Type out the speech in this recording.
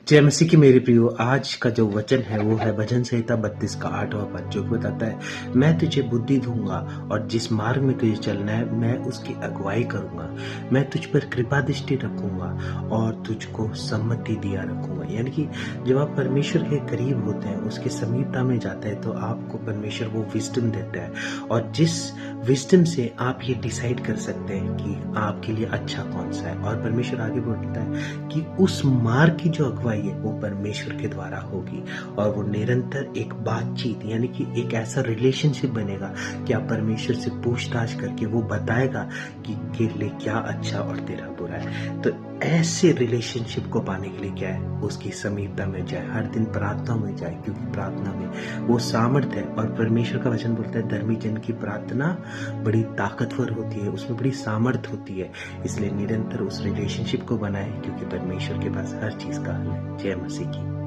जय मसीह की मेरे प्रियो। आज का जो वचन है वो है भजन संहिता 32 का 8वां पद, जो बताता है, मैं तुझे बुद्धि दूंगा और जिस मार्ग में तुझे चलना है मैं उसकी अगुवाई करूंगा। मैं तुझ पर कृपा दृष्टि रखूंगा और तुझको सम्मति दिया रखूंगा। यानी कि जब आप परमेश्वर के करीब होते हैं, उसके समीपता में जाते हैं, तो आपको परमेश्वर वो विजडम देता है और जिस विजडम से आप ये डिसाइड कर सकते हैं कि आपके लिए अच्छा कौन सा है। और परमेश्वर आगे बोलता है कि उस मार्ग की जो अगुवाई है वो परमेश्वर के द्वारा होगी और वो निरंतर एक बातचीत यानी कि एक ऐसा रिलेशनशिप बनेगा कि आप परमेश्वर से पूछताछ करके वो बताएगा कि तेरे लिए क्या अच्छा और तेरा बुरा है। तो ऐसे रिलेशनशिप को पाने के लिए क्या है, उसकी समीपता में जाए, हर दिन प्रार्थना में जाए, क्योंकि प्रार्थना में वो सामर्थ्य है। और परमेश्वर का वचन बोलता है, धर्मी जन की प्रार्थना बड़ी ताकतवर होती है, उसमें बड़ी सामर्थ्य होती है। इसलिए निरंतर उस रिलेशनशिप को बनाए, क्योंकि परमेश्वर के पास हर चीज का हल है। जय मसीह की।